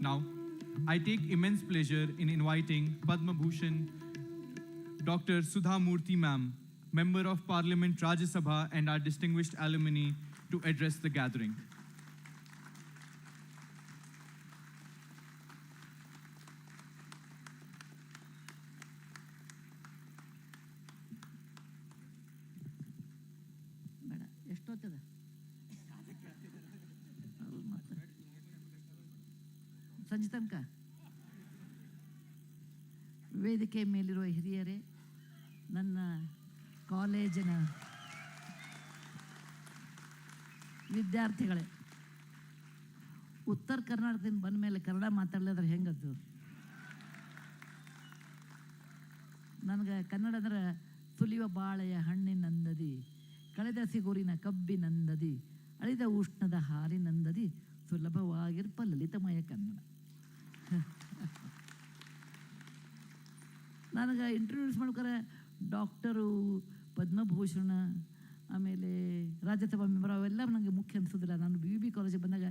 Now, I take immense pleasure in inviting Padma Bhushan Dr. Sudha Murthy Ma'am, Member of Parliament Rajya Sabha and our distinguished alumni to address the gathering. ಎಷ್ಟೊತ್ತದ ಸಂಜೆ ತನಕ ವೇದಿಕೆ ಮೇಲಿರುವ ಹಿರಿಯರೇ, ನನ್ನ ಕಾಲೇಜಿನ ವಿದ್ಯಾರ್ಥಿಗಳೇ, ಉತ್ತರ ಕರ್ನಾಟಕದಿಂದ ಬಂದ ಮೇಲೆ ಕನ್ನಡ ಮಾತಾಡಲಿದ್ರೆ ಹೆಂಗದು? ನನಗೆ ಕನ್ನಡ ಅಂದ್ರೆ ಸುಲಿಯುವ ಬಾಳೆಯ ಹಣ್ಣಿನಂದದಿ, ಕಳೆದ ಸಿಗುರಿನ ಕಬ್ಬಿನಂದದಿ, ಅಳಿದ ಉಷ್ಣದ ಹಾಲಿನಂದದಿ, ಸುಲಭವಾಗಿರ್ಪ ಲಲಿತಮಯ ಕನ್ನಡ. ನನಗೆ ಇಂಟ್ರೊಡ್ಯೂಸ್ ಮಾಡ್ಬೇಕಾರೆ ಡಾಕ್ಟರು, ಪದ್ಮಭೂಷಣ, ಆಮೇಲೆ ರಾಜ್ಯಸಭಾ ಮೆಂಬರ್ ಅವೆಲ್ಲ ನನಗೆ ಮುಖ್ಯ ಅನಿಸೋದಿಲ್ಲ. ನಾನು BUB ಕಾಲೇಜಿಗೆ ಬಂದಾಗ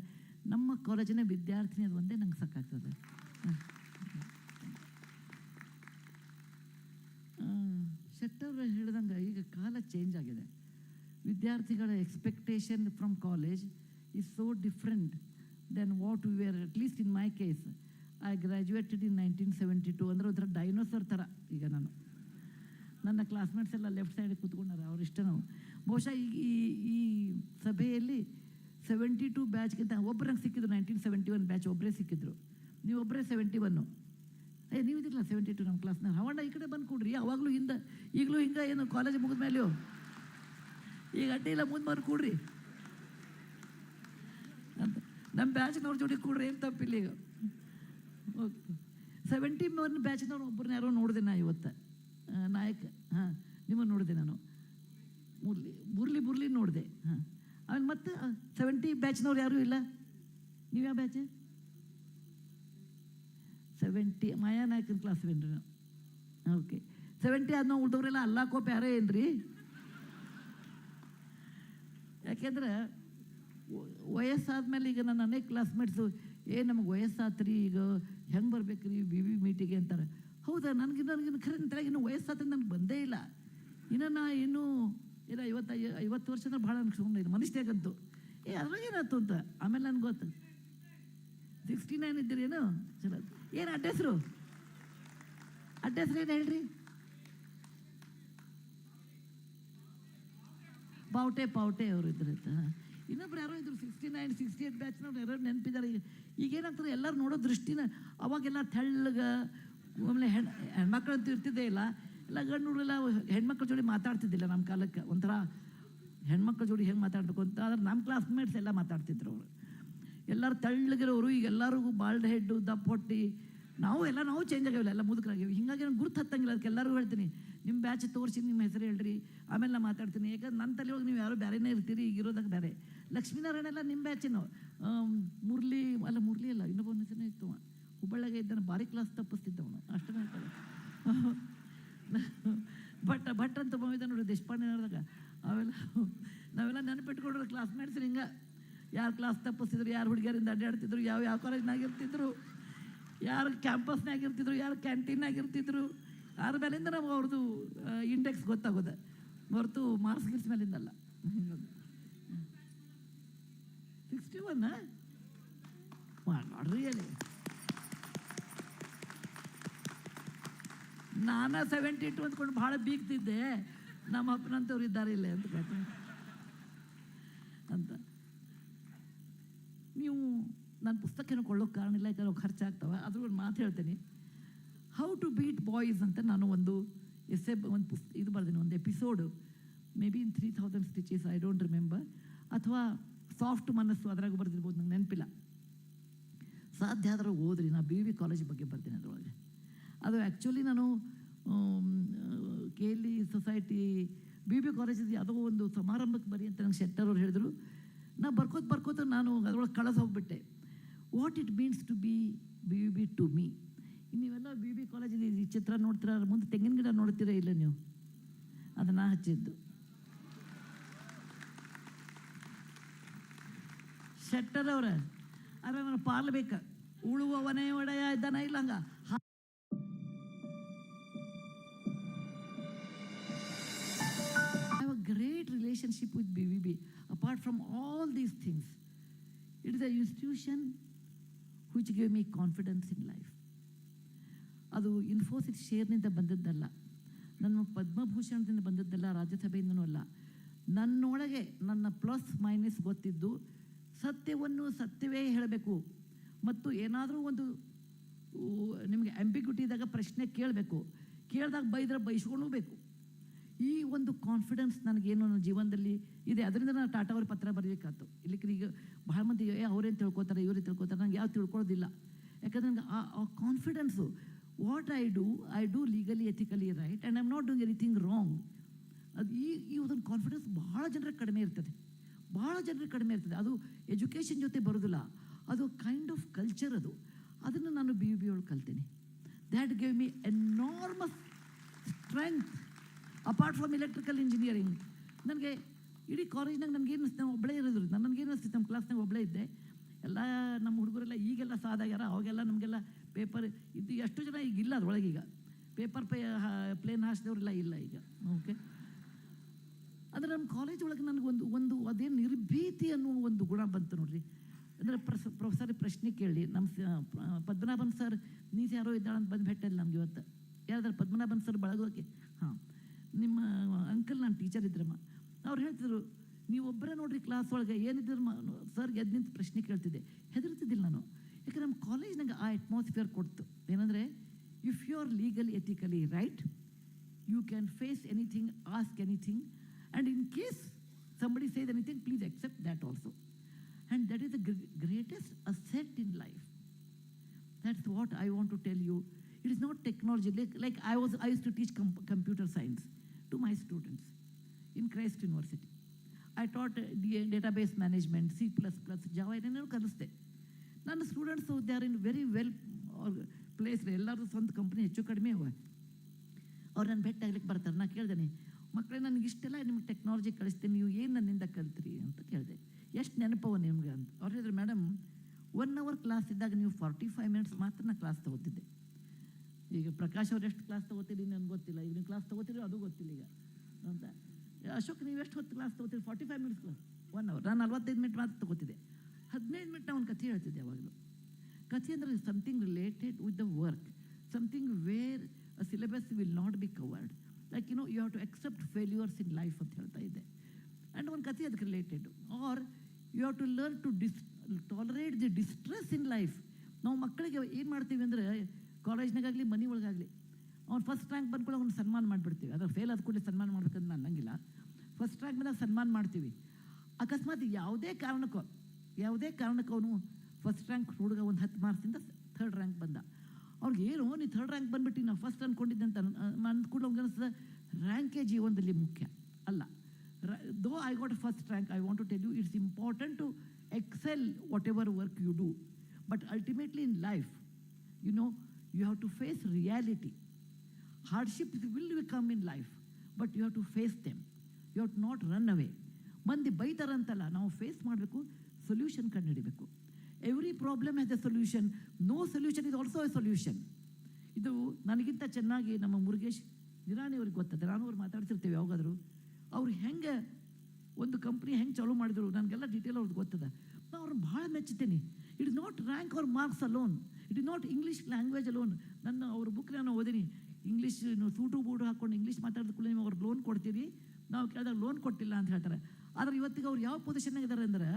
ನಮ್ಮ ಕಾಲೇಜಿನ ವಿದ್ಯಾರ್ಥಿನಿ ಅದು ಒಂದೇ ನಂಗೆ ಸಾಕಾಗ್ತದೆ. ಶೆಟ್ಟರ್ ಹೇಳಿದಂಗೆ ಈಗ ಕಾಲ ಚೇಂಜ್ ಆಗಿದೆ. ವಿದ್ಯಾರ್ಥಿಗಳ expectation from college is so different than what we were. At least in my case, I graduated in 1972. ಅಂದರೆ ಒಂಥರ ಡೈನೋಸರ್ ಥರ ಈಗ ನಾನು. ನನ್ನ ಕ್ಲಾಸ್ಮೇಟ್ಸ್ ಎಲ್ಲ ಲೆಫ್ಟ್ ಸೈಡಿಗೆ ಕೂತ್ಕೊಂಡಾರೆ, ಅವರಿಷ್ಟ. ನಾವು ಬಹುಶಃ ಈ ಸಭೆಯಲ್ಲಿ 72 ಬ್ಯಾಚ್ಗಿಂತ ಒಬ್ಬರಂಗೆ ಸಿಕ್ಕಿದ್ರು. 1971 ಬ್ಯಾಚ್ ಒಬ್ಬರೇ ಸಿಕ್ಕಿದ್ರು. ನೀವು ಒಬ್ಬರೇ 71. ನೀವು ಇದಿಲ್ಲ 72 ನಮ್ಮ ಕ್ಲಾಸ್ನಾಗ. ಹವಣ್ಣ ಈ ಕಡೆ ಬಂದು ಕೊಡ್ರಿ. ಅವಾಗಲೂ ಹಿಂದೆ ಈಗಲೂ ಹಿಂಗೆ ಏನು ಕಾಲೇಜ್ ಮುಗಿದ ಮೇಲೆ ಈಗ ಅಡ್ಡಿ ಇಲ್ಲ, ಮುಂದೆ ಬಂದು ಕೂಡ್ರಿ ಅಂತ ನಮ್ಮ ಬ್ಯಾಚ್ನವ್ರ ಜೋಡಿ ಕೂಡ್ರಿ, ಏನು ತಪ್ಪಿಲ್ಲ. ಈಗ ಓಕೆ, 71 ಬ್ಯಾಚ್ನವ್ರು ಒಬ್ಬರನ್ನ ಯಾರೋ ನೋಡಿದೆ ನಾ ಇವತ್ತು. ನಾಯಕ್, ಹಾಂ, ನಿಮ್ಮನ್ನು ನೋಡಿದೆ ನಾನು. ಬುರ್ಲಿ ನೋಡಿದೆ. ಹಾಂ, ಆಮೇಲೆ ಮತ್ತೆ 70 ಬ್ಯಾಚ್ನವ್ರು ಯಾರೂ ಇಲ್ಲ. ನೀವು ಯಾವ ಬ್ಯಾಚ್? 70 ಮಾಯಾ ನಾಯಕನ ಕ್ಲಾಸ್ ಏನ್ರಿ ನಾವು? ಓಕೆ, 70 ಆದ್ಮೇಲೆ ಉಳ್ದವ್ರೆಲ್ಲ ಅಲ್ಲಾಕೋ ಪ್ಯಾರೇ ಏನ್ರಿ? ಯಾಕೆಂದ್ರೆ ವಯಸ್ಸಾದ್ಮೇಲೆ ಈಗ ನನ್ನ ಅನೇಕ ಕ್ಲಾಸ್ಮೇಟ್ಸು ನಮಗೆ ವಯಸ್ಸಾತ್ರಿ, ಈಗ ಹೆಂಗೆ ಬರ್ಬೇಕು ರೀ BUB ಮೀಟಿಗೆ ಅಂತಾರೆ. ಹೌದಾ, ನನಗಿನ್ನು ಖರೆ ಅಂತಾರೆ. ಇನ್ನು ವಯಸ್ಸಾದ್ರೆ ನನಗೆ ಬಂದೇ ಇಲ್ಲ. ನಾ ಇನ್ನೂ ಇಲ್ಲ 50 ವರ್ಷ ಅಂದ್ರೆ ಭಾಳ ಅನ್ಸ್ಕೊಂಡಿದ್ದು ಮನುಷ್ಯಗಂತೂ. ಅದ್ರಾಗ ಏನಾಯ್ತು ಅಂತ ಆಮೇಲೆ ನನಗೆ ಗೊತ್ತು. 69 ಇದ್ದೀರಿ ಏನು? ಚಲೋ. ಏನು ಅಡ್ರೆಸ್ರು ಏನು ಹೇಳ್ರಿ? ಪಾವಟೆ ಅವರು ಇದ್ರು. ಇನ್ನೊಬ್ರು ಯಾರೋ ಇದ್ರು 69, 68 ಬ್ಯಾಚ್ನವ್ರು ಯಾರೋ ನೆನಪಿದ್ದಾರೆ. ಈಗೇನಾಗ್ತದೆ, ಎಲ್ಲರೂ ನೋಡೋ ದೃಷ್ಟಿನ ಅವಾಗೆಲ್ಲ ತೆಳ್ಳಗ, ಆಮೇಲೆ ಹೆಣ್ಮಕ್ಳು ಅಂತ ಇರ್ತಿದ್ದೇ ಇಲ್ಲ. ಎಲ್ಲ ಗಂಡು ಹುಡುಗರೆಲ್ಲ ಹೆಣ್ಮಕ್ಳ ಜೋಡಿ ಮಾತಾಡ್ತಿದ್ದಿಲ್ಲ ನಮ್ಮ ಕಾಲಕ್ಕೆ. ಒಂಥರ ಹೆಣ್ಮಕ್ಳ ಜೋಡಿ ಹೆಂಗೆ ಮಾತಾಡಬೇಕು ಅಂತ. ಆದ್ರೆ ನಮ್ಮ ಕ್ಲಾಸ್ಮೇಟ್ಸ್ ಎಲ್ಲ ಮಾತಾಡ್ತಿದ್ರು. ಅವರು ಎಲ್ಲರೂ ತೆಳ್ಳಗಿರೋರು. ಈಗ ಎಲ್ಲರಿಗೂ ಬಾಲ್ಡ್ ಹೆಡ್ಡು, ದಪ್ಪ ಹೊಟ್ಟಿ. ನಾವು ಚೇಂಜ್ ಆಗಿಲ್ಲ, ಎಲ್ಲ ಮುದುಕರಾಗಿವಿ. ಹೀಗಾಗಿ ನಾನು ಗುರುತು ಹತ್ತಂಗಿಲ್ಲ. ಅದಕ್ಕೆ ಎಲ್ಲರಿಗೂ ಹೇಳ್ತೀನಿ, ನಿಮ್ಮ ಬ್ಯಾಚ್ ತೋರಿಸಿ, ನಿಮ್ಮ ಹೆಸರು ಹೇಳ್ರಿ, ಆಮೇಲೆ ನಾನು ಮಾತಾಡ್ತೀನಿ. ಯಾಕಂದ್ರೆ ನನ್ನ ತಲೆಯೊಳಗೆ ನೀವು ಯಾರು ಬೇರೆನೇ ಇರ್ತೀರಿ. ಈಗಿರೋದಾಗ ಬೇರೆ. ಲಕ್ಷ್ಮೀನಾರಾಯಣ ಎಲ್ಲ ನಿಮ್ಮ ಬ್ಯಾಚಿನೋ. ಮುರಳಿ ಅಲ್ಲ, ಇನ್ನೊಬ್ಬನ ಹೆಸರೇ ಇತ್ತು. ಹುಬ್ಬಳ್ಳಿಗೆ ಇದ್ದಾನೆ, ಭಾರಿ ಕ್ಲಾಸ್ ತಪ್ಪಿಸ್ತಿದ್ದವನು. ಅಷ್ಟೇ ಹೇಳ್ತಾರೆ. ಭಟ್ ಅಂತ ಬಂದಿದ್ದ ನೋಡಿ, ದೇಶಪಾಂಡೆನವ್ರದಾಗ. ನಾವೆಲ್ಲ ನೆನಪಿಟ್ಕೊಂಡ್ರೆ ಕ್ಲಾಸ್ಮೇಟ್ಸ್ ಹಿಂಗೆ ಯಾರು ಕ್ಲಾಸ್ ತಪ್ಪಿಸ್ತಿದ್ರು, ಯಾರು ಹುಡುಗಿಯರಿಂದ ಅಡ್ಡಾಡ್ತಿದ್ರು, ಯಾವ ಕಾಲೇಜ್ನಾಗ ಇರ್ತಿದ್ರು, ಯಾರು ಕ್ಯಾಂಪಸ್ನಾಗ ಇರ್ತಿದ್ರು, ಯಾರು ಕ್ಯಾಂಟೀನ್ನಾಗ ಇರ್ತಿದ್ರು. ಅದ್ರ ಮೇಲಿಂದ ನಾವು ಅವ್ರದ್ದು ಇಂಡೆಕ್ಸ್ ಗೊತ್ತಾಗೋದು ಹೊರತು ಮಾರ್ಕ್ಸ್ ಮೇಲಿಂದಲ್ಲ. 61 ನೋಡ್ರಿ ಹೇಳಿ. ನಾನು 72 ಅಂದ್ಕೊಂಡು ಭಾಳ ಬೀಗ್ತಿದ್ದೆ. ನಮ್ಮ ಅಪ್ಪನಂತವ್ರು ಇದ್ದಾರೆ ಇಲ್ಲೇ ಅಂತ ಕೇಳ್ತೀನಿ ಅಂತ. ನೀವು ನನ್ನ ಪುಸ್ತಕನ ಕೊಳ್ಳೋಕೆ ಕಾರಣ ಇಲ್ಲ, ಯಾಕಂದ್ರೆ ಖರ್ಚಾಗ್ತವೆ. ಅದ್ರ ಒಂದು ಮಾತು ಹೇಳ್ತೀನಿ. ಹೌ ಟು ಬೀಟ್ ಬಾಯ್ಸ್ ಅಂತ ನಾನು ಒಂದು ಇದು ಬರ್ತೀನಿ, ಒಂದು episode. May be in 3000 stitches, I don't remember. ಅಥವಾ ಸಾಫ್ಟ್ ಮನಸ್ಸು, ಅದ್ರಾಗ ಬರ್ದಿರ್ಬೋದು, ನಂಗೆ ನೆನಪಿಲ್ಲ. ಸಾಧ್ಯ ಆದರೂ ಓದ್ರಿ. ನಾನು BUB ಕಾಲೇಜ್ ಬಗ್ಗೆ ಬರ್ತೀನಿ ಅದರೊಳಗೆ. ಅದು ಆ್ಯಕ್ಚುಲಿ ನಾನು KLE ಸೊಸೈಟಿ BUB ಕಾಲೇಜಿದ್ದು ಯಾವುದೋ ಒಂದು ಸಮಾರಂಭಕ್ಕೆ ಬರಿ ಅಂತ ನಂಗೆ ಶೆಟ್ಟರ್ ಅವ್ರು ಹೇಳಿದ್ರು. ನಾ ಬರ್ಕೋತ ನಾನು ಅದರೊಳಗೆ ಕಳೆದು ಹೋಗ್ಬಿಟ್ಟೆ. What it means to be BUB to me. ನೀವೆಲ್ಲ BUB ಕಾಲೇಜಿದ್ದು ಈ ಚಿತ್ರ ನೋಡ್ತೀರ, ಮುಂದೆ ತೆಂಗಿನ ಗಿಡ ನೋಡ್ತೀರಾ ಇಲ್ಲ ನೀವು? ಅದನ್ನು ಹಚ್ಚಿದ್ದು ಶೆಟ್ಟರ್ ಅವರ. ಆದರೆ ನಾನು ಪಾಲ್ಬೇಕು. ಉಳುವವನೇ ಒಡೆಯ ಇದ್ದಾನ ಇಲ್ಲಂಗ. I have a great relationship with BVB. Apart from all these things, it is an institution which gave me confidence in life. ಅದು ಇನ್ಫೋಸಿಸ್ ಶೇರ್ನಿಂದ ಬಂದದ್ದಲ್ಲ, ನನ್ನ ಪದ್ಮಭೂಷಣದಿಂದ ಬಂದದ್ದಲ್ಲ, ರಾಜ್ಯಸಭೆಯಿಂದನೂ ಅಲ್ಲ. ನನ್ನೊಳಗೆ ನನ್ನ ಪ್ಲಸ್ ಮೈನಸ್ ಗೊತ್ತಿದ್ದು ಸತ್ಯವನ್ನು ಸತ್ಯವೇ ಹೇಳಬೇಕು ಮತ್ತು ಏನಾದರೂ ಒಂದು ನಿಮಗೆ ಆಂಬಿಗ್ಯುಟಿ ಇದ್ದಾಗ ಪ್ರಶ್ನೆ ಕೇಳಬೇಕು, ಕೇಳಿದಾಗ ಬೈದ್ರೆ ಬೈಸ್ಕೊಳ್ಳಬೇಕು. ಈ ಒಂದು ಕಾನ್ಫಿಡೆನ್ಸ್ ನನಗೇನು ನನ್ನ ಜೀವನದಲ್ಲಿ ಇದೆ. ಅದರಿಂದ ನಾನು ಟಾಟಾ ಅವ್ರ ಪತ್ರ ಬರಬೇಕಾಯ್ತು. ಇಲ್ಲಿಕ್ಕೆ ಈಗ ಭಾಳ ಮಂದಿ ಅವ್ರೇನು ತಿಳ್ಕೊತಾರೆ ಇವ್ರೇನು ತಿಳ್ಕೊತಾರೆ, ನಂಗೆ ಯಾವ ತಿಳ್ಕೊಳ್ಳೋದಿಲ್ಲ. ಯಾಕಂದ್ರೆ ನನಗೆ ಆ confidence, what I do legally ethically right and I am not doing anything wrong. ಅದು ಈ ಒಂದು ಕಾನ್ಫಿಡೆನ್ಸ್ ಭಾಳ ಜನರಿಗೆ ಕಡಿಮೆ ಇರ್ತದೆ, ಭಾಳ ಜನರಿಗೆ ಕಡಿಮೆ ಇರ್ತದೆ. ಅದು ಎಜುಕೇಷನ್ ಜೊತೆ ಬರೋದಿಲ್ಲ, ಅದು ಕೈಂಡ್ ಆಫ್ ಕಲ್ಚರ್. ಅದನ್ನು ನಾನು BVB ಒಳಗೆ ಕಲ್ತೀನಿ. That gave me enormous strength. Apart from electrical engineering, ನನಗೆ ಇಡೀ ಕಾಲೇಜ್ನಾಗ ನನಗೇನು ಅನಿಸ್ತು, ನಾವು ಒಬ್ಬಳೇ ಇರೋದು. ನನಗೇನು ಅನಿಸ್ತಿತ್ತು, ನಮ್ಮ ಕ್ಲಾಸ್ನಾಗ ಒಬ್ಬಳೇ ಇದ್ದೆ. ಎಲ್ಲ ನಮ್ಮ ಹುಡುಗರೆಲ್ಲ ಈಗೆಲ್ಲ ಸಾದಾಗ್ಯಾರ, ಅವಾಗೆಲ್ಲ ನಮಗೆಲ್ಲ ಪೇಪರ್ ಇದು ಎಷ್ಟು ಜನ ಈಗ ಇಲ್ಲ ಅದರೊಳಗೀಗ. ಪೇಪರ್ ಪ್ಲೇನ್ ಹಾಸಿದವ್ರೆಲ್ಲ ಇಲ್ಲ ಈಗ. ಓಕೆ, ಅಂದರೆ ನಮ್ಮ ಕಾಲೇಜ್ ಒಳಗೆ ನನಗೊಂದು ಅದೇನು ನಿರ್ಭೀತಿ ಅನ್ನುವ ಒಂದು ಗುಣ ಬಂತು ನೋಡ್ರಿ. ಅಂದರೆ ಪ್ರೊಫೆಸರ್ ಪ್ರಶ್ನೆ ಕೇಳಿ, ನಮ್ಮ ಪದ್ಮನಾಭನ್ ಸರ್ ನೀತಿ ಯಾರೋ ಇದ್ದಾಳಂತ ಬಂದು ಭೇಟಿಲ್ಲ ನಮ್ಗೆ ಇವತ್ತು. ಯಾರಾದ್ರೂ ಪದ್ಮನಾಭನ್ ಸರ್ ಬಳಗೋಕೆ? ಹಾಂ, ನಿಮ್ಮ ಅಂಕಲ್ ನಾನು ಟೀಚರ್ ಇದ್ರಮ್ಮ. ಅವ್ರು ಹೇಳ್ತಿದ್ರು, ನೀವೊಬ್ಬರೇ ನೋಡ್ರಿ ಕ್ಲಾಸ್ ಒಳಗೆ ಏನಿದ್ರು ಸರ್ಗೆ ಎದ್ದು ನಿಂತು ಪ್ರಶ್ನೆ ಕೇಳ್ತಿದ್ದೆ, ಹೆದರ್ತಿದ್ದಿಲ್ಲ ನಾನು. ಯಾಕಂದ್ರೆ ನಮ್ಮ ಕಾಲೇಜ್ನಾಗ ಆ ಅಟ್ಮಾಸ್ಫಿಯರ್ ಕೊಡ್ತು. ಏನಂದರೆ, if you are legally ethically right, you can face anything, ask anything, and in case somebody says anything, please accept that also. And that is the greatest asset in life. That's what I want to tell you. It is not technology. Like I used to teach computer science to my students in Christ University. I taught database management, C++, Java, ಏನೇನೋ ಕಲಿಸ್ದೆ. ನನ್ನ students they are in very well place. ಎಲ್ಲರೂ ಸ್ವಂತ company ಹೆಚ್ಚು ಕಡಿಮೆ ಅವ. ಅವ್ರು ನನ್ನ ಭೇಟಿ ಆಗ್ಲಿಕ್ಕೆ ಬರ್ತಾರೆ. ನಾನು ಕೇಳ್ದೇನೆ, ಮಕ್ಕಳೇ ನನಗೆ ಇಷ್ಟೆಲ್ಲ ನಿಮ್ಗೆ ಟೆಕ್ನಾಲಜಿ ಕಳಿಸ್ತೀನಿ, ನೀವು ಏನು ನನ್ನಿಂದ ಕಲ್ತ್ರಿ ಅಂತ ಕೇಳಿದೆ. ಎಷ್ಟು ನೆನಪವ ನಿಮ್ಗೆ ಅಂತ. ಅವ್ರು ಹೇಳಿದ್ರು, ಮೇಡಮ್ 1 hour ಕ್ಲಾಸ್ ಇದ್ದಾಗ ನೀವು 45 minutes ಮಾತ್ರ ನಾನು ಕ್ಲಾಸ್ ತೊಗೋತಿದ್ದೆ. ಈಗ ಪ್ರಕಾಶ್ ಅವ್ರು ಎಷ್ಟು ಕ್ಲಾಸ್ ತೊಗೋತೀರಿ ನನಗೆ ಗೊತ್ತಿಲ್ಲ, ಈಗ ನೀವು ಕ್ಲಾಸ್ ತೊಗೋತೀರಿ ಅದು ಗೊತ್ತಿಲ್ಲ ಈಗ ಅಂತ. ಅಶೋಕ್ ನೀವು ಎಷ್ಟು ಹೊತ್ತು ಕ್ಲಾಸ್ ತೊಗೋತೀರಿ? 45 minutes class, 1 hour. ನಾನು 45 minutes ಮಾತ್ರ ತೊಗೋತಿದ್ದೆ. 15 minutes ನಾವು ಒಂದು ಕಥೆ ಹೇಳ್ತಿದ್ದೆ ಯಾವಾಗಲೂ. ಕಥೆ ಅಂದರೆ something related with the work, something where a syllabus will not be covered. Like you have to accept failures in life ಅಂತ ಹೇಳ್ತಾ ಇದ್ದೆ. ಆ್ಯಂಡ್ ಒಂದು ಕಥೆ ಅದಕ್ಕೆ related. Or you have to learn to tolerate the distress in life. ನಾವು ಮಕ್ಕಳಿಗೆ ಏನು ಮಾಡ್ತೀವಿ ಅಂದರೆ, ಕಾಲೇಜ್ನಾಗಲಿ ಮನೆ ಒಳಗಾಗಲಿ, ಅವ್ನು ಫಸ್ಟ್ ರ್ಯಾಂಕ್ ಬಂದ್ಕೊಳ್ಳೋ ಅವ್ನು ಸನ್ಮಾನ ಮಾಡಿಬಿಡ್ತೀವಿ. ಅದ್ರ ಫೇಲ್ ಆದ ಕೂಡಲೇ ಸನ್ಮಾನ ಮಾಡ್ಬೇಕಂತ ನಾನು ಅನ್ನಂಗಿಲ್ಲ. ಫಸ್ಟ್ ರ್ಯಾಂಕ್ ಬಂದಾಗ ಸನ್ಮಾನ ಮಾಡ್ತೀವಿ. ಅಕಸ್ಮಾತ್ ಯಾವುದೇ ಕಾರಣಕ್ಕೂ ಅವನು ಫಸ್ಟ್ ರ್ಯಾಂಕ್ ಹುಡುಗ ಒಂದು 10 ಮಾರ್ಕ್ಸಿಂದ 3rd ರ್ಯಾಂಕ್ ಬಂದ. ಅವ್ರಿಗೆ ಏನು, ನೀ 3rd ರ್ಯಾಂಕ್ ಬಂದುಬಿಟ್ಟು ನಾವು ಫಸ್ಟ್ ಅಂದ್ಕೊಂಡಿದ್ದೆ ಅಂತ ಅಂದ್ಕೊಂಡು ಅವ್ನಿಗೆ ಅನಿಸ್ತದೆ ರ್ಯಾಂಕೇ ಜೀವನದಲ್ಲಿ ಮುಖ್ಯ ಅಲ್ಲ. Though I got first rank, I want to tell you, it's important to excel whatever work you do. But ultimately in life, you know, you have to face reality. Hardships will come in life, but you have to face them. You have to not run away. ಮಂದಿ ಬೈತಾರಂತಲ್ಲ, ನಾವು face ಮಾಡಬೇಕು, solution ಕಂಡುಹಿಡಿಬೇಕು. Every problem has a solution. No solution is also a solution. ಇದು ನನಗಿಂತ ಚೆನ್ನಾಗಿ ನಮ್ಮ ಮುರುಗೇಶ್ ನಿರಾಣಿ ಅವ್ರಿಗೆ ಗೊತ್ತದೆ. ನಾನು ಅವ್ರು ಮಾತಾಡ್ತಿರ್ತೇವೆ ಯಾವಾಗಾದರೂ. ಅವ್ರು ಹೆಂಗೆ ಒಂದು ಕಂಪ್ನಿ ಹೆಂಗೆ ಚಾಲೂ ಮಾಡಿದ್ರು ನನಗೆಲ್ಲ ಡೀಟೇಲ್ ಅವ್ರಿಗೆ ಗೊತ್ತದ. ನಾನು ಅವ್ರನ್ನ ಭಾಳ ಮೆಚ್ಚುತ್ತೇನೆ. It is not rank or marks alone, it is not English language alone. ಅವ್ರ ಬುಕ್ ನಾನು ಓದಿನಿ. ಇಂಗ್ಲೀಷ್ ಸೂಟು ಬೂಡು ಹಾಕ್ಕೊಂಡು ಇಂಗ್ಲೀಷ್ ಮಾತಾಡಿದ ಕೂಡಲೇ ನೀವು ಅವ್ರಿಗೆ ಲೋನ್ ಕೊಡ್ತೀರಿ, ನಾವು ಕೇಳಿದಾಗ ಲೋನ್ ಕೊಟ್ಟಿಲ್ಲ ಅಂತ ಹೇಳ್ತಾರೆ. ಆದರೆ ಇವತ್ತಿಗೆ ಅವ್ರು ಯಾವ ಪೊಸಿಷನ್ನಾಗ ಇದ್ದಾರೆ ಅಂದರೆ,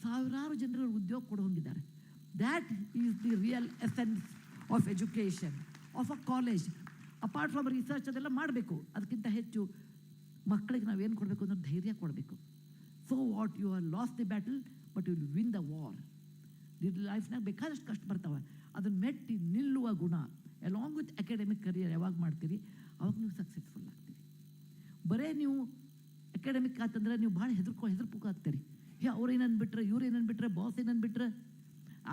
ಸಾವಿರಾರು ಜನರು ಉದ್ಯೋಗ ಕೊಡೋಂಗಿದ್ದಾರೆ. That is the real essence of education, of a college. Apart from research ಅದೆಲ್ಲ ಮಾಡಬೇಕು. ಅದಕ್ಕಿಂತ ಹೆಚ್ಚು ಮಕ್ಕಳಿಗೆ ನಾವೇನು ಕೊಡಬೇಕು ಅಂದ್ರೆ ಧೈರ್ಯ ಕೊಡಬೇಕು. So what you are lose the battle, but you will win the war. ಲೈಫ್ನಾಗ ಬೇಕಾದಷ್ಟು ಕಷ್ಟ ಬರ್ತಾವೆ, ಅದನ್ನು ಮೆಟ್ಟಿ ನಿಲ್ಲುವ ಗುಣ ಅಲಾಂಗ್ ವಿತ್ ಅಕಾಡೆಮಿಕ್ ಕರಿಯರ್ ಯಾವಾಗ ಮಾಡ್ತೀರಿ ಅವಾಗ ನೀವು ಸಕ್ಸಸ್ಫುಲ್ ಆಗ್ತೀರಿ. ಬರೇ ನೀವು ಅಕಾಡೆಮಿಕ್ ಆತಂದ್ರೆ ನೀವು ಭಾಳ ಹೆದರ್ಪುಕ ಆಗ್ತೀರಿ. ಅವ್ರು ಏನನ್ನು ಬಿಟ್ಟರೆ, ಇವ್ರು ಏನನ್ನು ಬಿಟ್ಟರೆ, ಬಾಸ್ ಏನನ್ನು ಬಿಟ್ಟರೆ.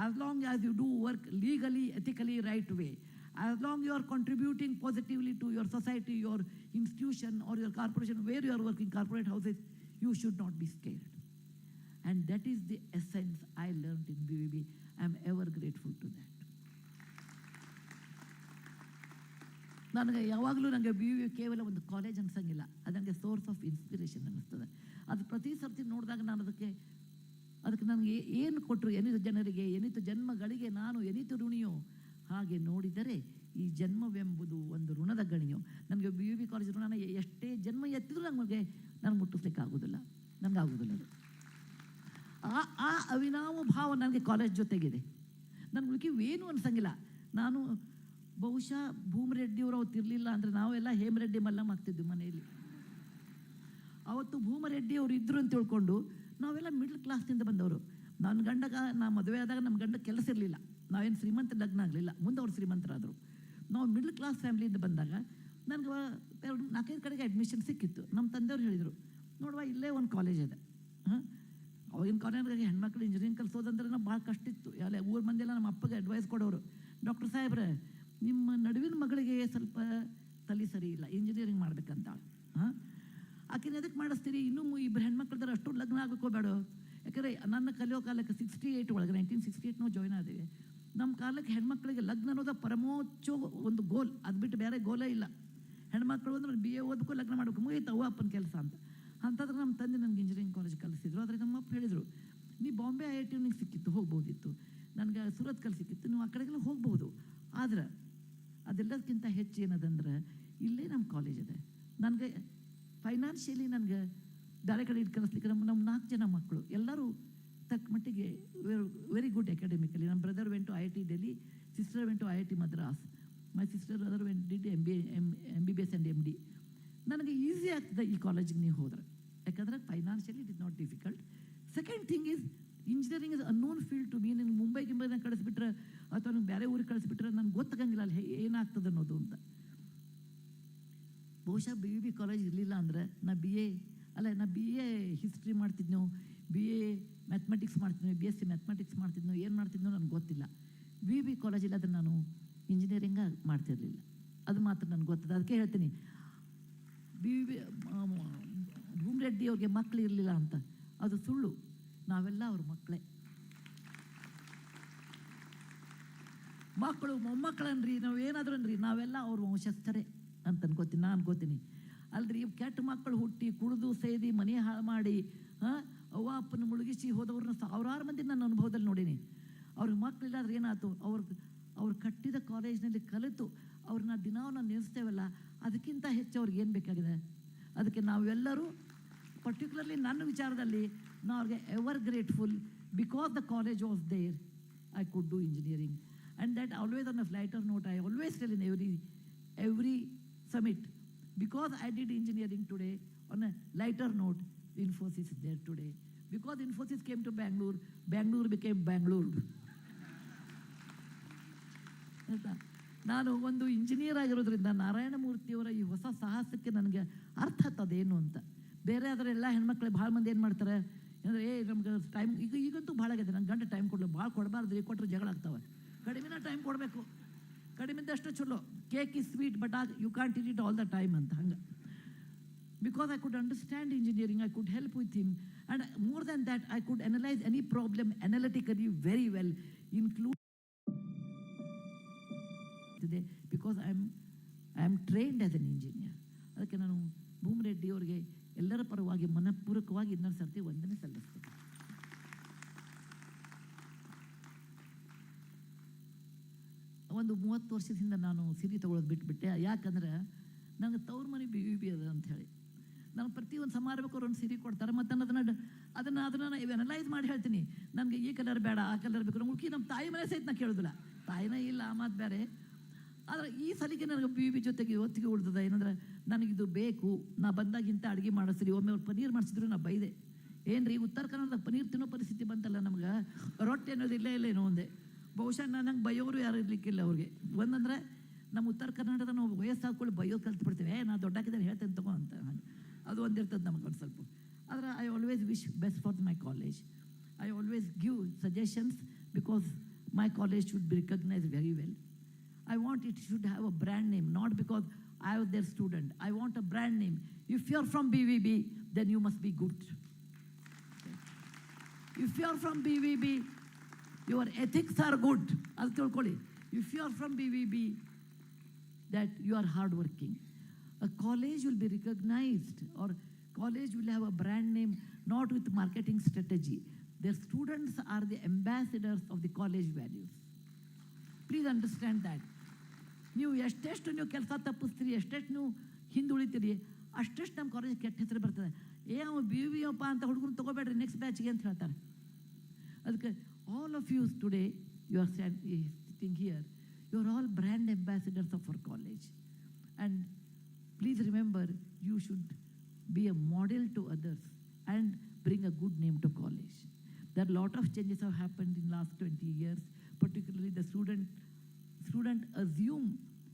As long as you do work legally ethically right way, as long you are contributing positively to your society, your institution or your corporation where you are working, corporate houses, you should not be scared. And that is the essence I learned in BVB. I am ever grateful to that. ನನಗೆ ಯಾವಾಗಲೂ ನನಗೆ B you ಕೇವಲ ಒಂದು college ಅನ್ಸಂಗಿಲ್ಲ, ಅದು ನನಗೆ source of inspiration ಅನ್ನಿಸ್ತದೆ. ಅದು ಪ್ರತಿ ಸರ್ತಿ ನೋಡಿದಾಗ ನಾನು ಅದಕ್ಕೆ ನನಗೆ ಏನು ಕೊಟ್ಟರು, ಏನಿತು ಜನರಿಗೆ, ಏನಿತು ಜನ್ಮಗಳಿಗೆ ನಾನು ಏನಿತು ಋಣಿಯೋ, ಹಾಗೆ ನೋಡಿದರೆ ಈ ಜನ್ಮವೆಂಬುದು ಒಂದು ಋಣದ ಗಣಿಯೋ. ನನಗೆ ಬಿ ಯು ಬಿ ಕಾಲೇಜ್ ಋಣನ ಎಷ್ಟೇ ಜನ್ಮ ಎತ್ತಿದ್ರೂ ನನಗೆ ಮುಟ್ಟಿಸ್ಲಿಕ್ಕೆ ಆಗೋದಿಲ್ಲ, ನನಗಾಗೋದಿಲ್ಲ ಅದು. ಆ ಅವಿನಾವ ಭಾವ ನನಗೆ ಕಾಲೇಜ್ ಜೊತೆಗಿದೆ. ನನಗೆ ಉಳಿಕೆವೇನು ಅನ್ಸಂಗಿಲ್ಲ. ನಾನು ಬಹುಶಃ ಭೂಮರೆಡ್ಡಿಯವರು ಅವತ್ತು ಇರಲಿಲ್ಲ ಅಂದರೆ ನಾವೆಲ್ಲ ಹೇಮರೆಡ್ಡಿ ಮಲ್ಲಮ್ಮ ಆಗ್ತಿದ್ವಿ ಮನೆಯಲ್ಲಿ. ಅವತ್ತು ಭೂಮರೆಡ್ಡಿಯವರು ಇದ್ದರು ಅಂತ ತಿಳ್ಕೊಂಡು ನಾವೆಲ್ಲ ಮಿಡ್ಲ್ ಕ್ಲಾಸ್ನಿಂದ ಬಂದವರು. ನನ್ನ ಗಂಡಗ ನಾ ಮದುವೆ ಆದಾಗ ನಮ್ಮ ಗಂಡ ಕೆಲಸ ಇರಲಿಲ್ಲ, ನಾವೇನು ಶ್ರೀಮಂತ ಲಗ್ನ ಆಗಲಿಲ್ಲ, ಮುಂದೆ ಅವ್ರು ಶ್ರೀಮಂತರಾದರು. ನಾವು ಮಿಡ್ಲ್ ಕ್ಲಾಸ್ ಫ್ಯಾಮಿಲಿಯಿಂದ ಬಂದಾಗ ನನಗೆ 4-5 ಕಡೆಗೆ ಅಡ್ಮಿಷನ್ ಸಿಕ್ಕಿತ್ತು. ನಮ್ಮ ತಂದೆಯವ್ರು ಹೇಳಿದರು, ನೋಡುವ ಇಲ್ಲೇ ಒಂದು ಕಾಲೇಜ್ ಇದೆ. ಅವಾಗಿನ ಕಾಲೇಜ್ಗೆ ಹೆಣ್ಮಕ್ಳು ಇಂಜಿನಿಯರಿಂಗ್ ಕಲಿಸೋದಂದ್ರೆ ನಾವು ಭಾಳ ಕಷ್ಟ ಇತ್ತು. ಎಲ್ಲ ಊರ ಮಂದಿಯೆಲ್ಲ ನಮ್ಮ ಅಪ್ಪಗೆ ಅಡ್ವೈಸ್ ಕೊಡೋರು, ಡಾಕ್ಟರ್ ಸಾಹೇಬ್ರೆ ನಿಮ್ಮ ನಡುವಿನ ಮಗಳಿಗೆ ಸ್ವಲ್ಪ ತಲೆ ಸರಿ ಇಲ್ಲ, ಇಂಜಿನಿಯರಿಂಗ್ ಮಾಡ್ಬೇಕಂತ. ಆಕಿನ ಎದಕ್ಕೆ ಮಾಡಿಸ್ತೀರಿ, ಇನ್ನೂ 2 ಹೆಣ್ಮಕ್ಳದಾರ, ಅಷ್ಟು ಲಗ್ನ ಆಗಬೇಕೋ ಬೇಡ. ಯಾಕಂದರೆ ನನ್ನ ಕಲಿಯೋ ಕಾಲಕ್ಕೆ 68 ಒಳಗೆ 1968 ನಾವು ಜಾಯ್ನ್ ಆದೇವೆ. ನಮ್ಮ ಕಾಲಕ್ಕೆ ಹೆಣ್ಮಕ್ಳಿಗೆ ಲಗ್ನ ಅನ್ನೋದು ಪರಮೋಚ್ಚ ಒಂದು ಗೋಲ್, ಅದು ಬಿಟ್ಟು ಬೇರೆ ಗೋಲೇ ಇಲ್ಲ. ಹೆಣ್ಮಕ್ಳು ಅಂದ್ರೆ BA ಓದಬೇಕು, ಲಗ್ನ ಮಾಡಬೇಕು, ಮುಗೀತು ಅವ್ವ ಅಪ್ಪನ ಕೆಲಸ ಅಂತ. ಅಂತಾದ್ರೆ ನಮ್ಮ ತಂದೆ ನನಗೆ ಇಂಜಿನಿಯರಿಂಗ್ ಕಾಲೇಜ್ ಕಲಿಸಿದ್ರು. ಆದರೆ ನಮ್ಮ ಅಪ್ಪ ಹೇಳಿದರು, ನೀ ಬಾಂಬೆ IIT ನಿಂಗೆ ಸಿಕ್ಕಿತ್ತು, ಹೋಗ್ಬೋದಿತ್ತು. ನನಗೆ ಸೂರತ್ ಕಲ್ ಸಿಕ್ಕಿತ್ತು, ನೀವು ಆ ಕಡೆಗೆಲ್ಲ ಹೋಗ್ಬೋದು. ಆದ್ರೆ ಅದೆಲ್ಲದಕ್ಕಿಂತ ಹೆಚ್ಚು ಏನದಂದ್ರೆ ಇಲ್ಲೇ ನಮ್ಮ ಕಾಲೇಜ್ ಇದೆ. ನನಗೆ ಫೈನಾನ್ಷಿಯಲಿ ನನಗೆ ಬೇರೆ ಕಡೆ ಇಟ್ಟು ಕಲಿಸ್ಲಿಕ್ಕೆ ನಮ್ಮ 4 ಜನ ಮಕ್ಕಳು ಎಲ್ಲರೂ ತಕ್ಕ ಮಟ್ಟಿಗೆ ವೆರಿ ಗುಡ್ ಅಕಾಡೆಮಿಕಲಿ. ನಮ್ಮ brother went to IIT Delhi, sister went to IIT Madras, my sister other did MBBS and MD. ನನಗೆ ಈಸಿ ಆಗ್ತದೆ ಈ ಕಾಲೇಜಿಗೆ ನೀವು ಹೋದರೆ, ಯಾಕಂದರೆ financially it is not difficult. Second thing is engineering is unknown field to me. ನಿಮ್ಗೆ ಮುಂಬೈಗೆ ಕಳಿಸ್ಬಿಟ್ರೆ ಅಥವಾ ನಂಗೆ ಬೇರೆ ಊರಿಗೆ ಕಳಿಸ್ಬಿಟ್ರೆ ನನಗೆ ಗೊತ್ತಾಗಂಗಿಲ್ಲ ಅಲ್ಲಿ ಏನಾಗ್ತದೆ ಅನ್ನೋದು ಅಂತ. ಬಹುಶಃ BUB ಕಾಲೇಜ್ ಇರಲಿಲ್ಲ ಅಂದರೆ ನಾ BA ಹಿಸ್ಟ್ರಿ ಮಾಡ್ತಿದ್ನೋ, BA ಮ್ಯಾಥಮೆಟಿಕ್ಸ್ ಮಾಡ್ತಿದ್ನೋ, BSc ಮ್ಯಾಥಮೆಟಿಕ್ಸ್ ಮಾಡ್ತಿದ್ನೋ, ಏನು ಮಾಡ್ತಿದ್ನೋ ನನಗೆ ಗೊತ್ತಿಲ್ಲ. BUB ಕಾಲೇಜ್ ಇಲ್ಲಾದ್ರೆ ನಾನು ಇಂಜಿನಿಯರಿಂಗ ಮಾಡ್ತಿರಲಿಲ್ಲ, ಅದು ಮಾತ್ರ ನನಗೆ ಗೊತ್ತದ. ಅದಕ್ಕೆ ಹೇಳ್ತೀನಿ, ಭೂಮರೆಡ್ಡಿ ಅವ್ರಿಗೆ ಮಕ್ಕಳು ಇರಲಿಲ್ಲ ಅಂತ, ಅದು ಸುಳ್ಳು. ನಾವೆಲ್ಲ ಅವ್ರ ಮಕ್ಕಳೇ, ಮಕ್ಕಳು ಮೊಮ್ಮಕ್ಕಳನ್ರಿ, ನಾವೇನಾದ್ರೂ ಅನ್ರಿ, ನಾವೆಲ್ಲ ಅವ್ರ ವಂಶಸ್ಥರೇ ಅಂತ ಅನ್ಕೋತೀನಿ. ನಾನು ಅನ್ಕೋತೀನಿ ಅಲ್ರಿ, ಕೆಟ್ಟ ಮಕ್ಕಳು ಹುಟ್ಟಿ ಕುಡಿದು ಸೇದಿ ಮನೆ ಹಾಳು ಮಾಡಿ ಅವ್ವ ಅಪ್ಪನ ಮುಳುಗಿಸಿ ಹೋದವ್ರನ್ನ 1000 ಮಂದಿ ನನ್ನ ಅನುಭವದಲ್ಲಿ ನೋಡೀನಿ. ಅವ್ರಿಗೆ ಮಕ್ಕಳಿಲ್ಲಾದ್ರೆ ಏನಾಯ್ತು, ಅವ್ರು ಕಟ್ಟಿದ ಕಾಲೇಜ್ನಲ್ಲಿ ಕಲಿತು ಅವ್ರನ್ನ ದಿನ ನಾವು ನೆನೆಸ್ತೇವಲ್ಲ, ಅದಕ್ಕಿಂತ ಹೆಚ್ಚು ಅವ್ರಿಗೆ ಏನು ಬೇಕಾಗಿದೆ. ಅದಕ್ಕೆ ನಾವೆಲ್ಲರೂ ಪರ್ಟಿಕ್ಯುಲರ್ಲಿ ನನ್ನ ವಿಚಾರದಲ್ಲಿ ನಾವು ಅವ್ರಿಗೆ ever grateful. Because the college was there, I could do engineering. And that always on a lighter note, I always tell in every summit, because I did engineering today, on a lighter note, Infosys is there today. Because Infosys came to Bangalore, Bangalore became Bangalore. ನಾನು ಒಂದು engineer ಆಗಿರೋದ್ರಿಂದ ನಾರಾಯಣಮೂರ್ತಿಯವರ ಈ ಹೊಸ ಸಾಹಸಕ್ಕೆ ನನಗೆ ಅರ್ಥ ಆಗ್ತದೇನು ಅಂತ. ಬೇರೆ ಆದರೆ ಎಲ್ಲ ಹೆಣ್ಮಕ್ಳು ಭಾಳ ಮಂದಿ ಏನು ಮಾಡ್ತಾರೆ ಅಂದರೆ, ನಮ್ಗೆ ಟೈಮ್ ಈಗಂತೂ ಭಾಳ ಆಗಿದೆ, ನನ್ನ ಗಂಟೆ ಟೈಮ್ ಕೊಡಲು ಭಾಳ ಕೊಡಬಾರ್ದು, ಕೊಟ್ಟರೆ ಜಗಳ ಆಗ್ತವೆ. ಕಡಿಮೆನ ಟೈಮ್ ಕೊಡಬೇಕು, ಕಡಿಮೆದಷ್ಟು ಚಲೋ. Cake is sweet but you can't eat it all the time ಅಂತ. ಹಂಗೆ because I could understand engineering, I could help with him, and more than that I could analyse any problem analytically very well, include because I am trained as an engineer. ಅದಕ್ಕೆ ನಾನು ಭೂಮರೆಡ್ಡಿ ಅವರಿಗೆ ಎಲ್ಲರ ಪರವಾಗಿ ಮನಪೂರ್ವಕವಾಗಿ ಇನ್ನೊಂದು ಸರ್ತಿ ವಂದನೆ ಸಲ್ಲಿಸ್ತೇನೆ. ಒಂದು 30 ವರ್ಷದಿಂದ ನಾನು ಸಿರಿ ತೊಗೊಳೋದು ಬಿಟ್ಬಿಟ್ಟೆ. ಯಾಕಂದ್ರೆ ನನಗೆ ತವ್ರ ಮನೆ BUB ಅದ ಅಂಥೇಳಿ ನಾನು ಪ್ರತಿಯೊಂದು ಸಮಾರಂಭಕ್ಕೆ ಅವ್ರು ಒಂದು ಸೀರೆ ಕೊಡ್ತಾರೆ. ಮತ್ತು ಅದನ್ನು ಅನಲೈಸ್ ಮಾಡಿ ಹೇಳ್ತೀನಿ, ನನಗೆ ಈ ಕಲರ್ ಬೇಡ, ಆ ಕಲರ್ ಬೇಕು. ಮುಖಿ ನಮ್ಮ ತಾಯಿ ಮನೆ ಸಹಿತ ನಾ ಕೇಳೋದಿಲ್ಲ, ತಾಯಿನೇ ಇಲ್ಲ ಆ ಮಾತು ಬೇರೆ. ಆದರೆ ಈ ಸಲಿಗೆ ನನಗೆ BUB ಜೊತೆಗೆ ಒತ್ತಿಗೆ ಉಳಿದದ ಏನಂದ್ರೆ, ನನಗಿದು ಬೇಕು, ನಾ ಬಂದಾಗಿಂತ ಅಡುಗೆ ಮಾಡಿಸ್ರಿ. ಒಮ್ಮೆ ಅವ್ರು ಪನೀರ್ ಮಾಡಿಸಿದ್ರು ನಾ ಬೈದೆ, ಏನ್ರಿ ಉತ್ತರ ಕನ್ನಡದಾಗ ಪನೀರ್ ತಿನ್ನೋ ಪರಿಸ್ಥಿತಿ ಬಂತಲ್ಲ ನಮ್ಗೆ, ರೊಟ್ಟಿ ಅನ್ನೋದು ಇಲ್ಲೇನೋ ಒಂದೇ. ಬಹುಶಃ ನಂಗೆ ಬೈಯೋರು ಯಾರು ಇರಲಿಕ್ಕಿಲ್ಲ ಅವ್ರಿಗೆ. ಒಂದಂದ್ರೆ ನಮ್ಮ ಉತ್ತರ ಕನ್ನಡದ ನಾವು ವಯಸ್ಸಾಗ್ಕೊಳ್ಳಿ ಬೈಯೋದು ಕಲ್ತ್ಬಿಡ್ತೀವಿ, ನಾ ದೊಡ್ಡಾಕಿದ್ರೆ ಹೇಳ್ತೇನೆ ತಗೋ ಅಂತ, ಅದು ಒಂದಿರ್ತದೆ ನಮಗೆ ಒಂದು ಸ್ವಲ್ಪ. ಆದರೆ I always wish best for my college. I always give suggestions because my college should be recognised very well. I want it should have a brand name, not because I was their student. I want a brand name. If you're from BVB, then you must be good. If you're from BVB, your ethics are good. ಅದು ತಿಳ್ಕೊಳ್ಳಿ. If you are from BVB, that you are hardworking. A college will be recognized, or college will have a brand name, not with marketing strategy. Their students are the ambassadors of the college values. Please understand that. ನೀವು ಎಷ್ಟೆಷ್ಟು ನೀವು ಕೆಲಸ ತಪ್ಪಿಸ್ತೀರಿ, ಎಷ್ಟೆಷ್ಟು ನೀವು ಹಿಂದುಳಿತೀರಿ, ಅಷ್ಟೆಷ್ಟು ನಮ್ಮ college ಕೆಟ್ಟ ಹೆಸರು ಬರ್ತದೆ. ಅವ BVB ಅಪ್ಪ ಅಂತ ಹುಡುಗರು ತೊಗೋಬೇಡ್ರಿ ನೆಕ್ಸ್ಟ್ ಬ್ಯಾಚ್ಗೆ ಅಂತ ಹೇಳ್ತಾರೆ. ಅದಕ್ಕೆ all of yous today you are sitting here, you are all brand ambassadors of our college. And please remember, you should be a model to others and bring a good name to college. There are a lot of changes have happened in last 20 years, particularly the student assume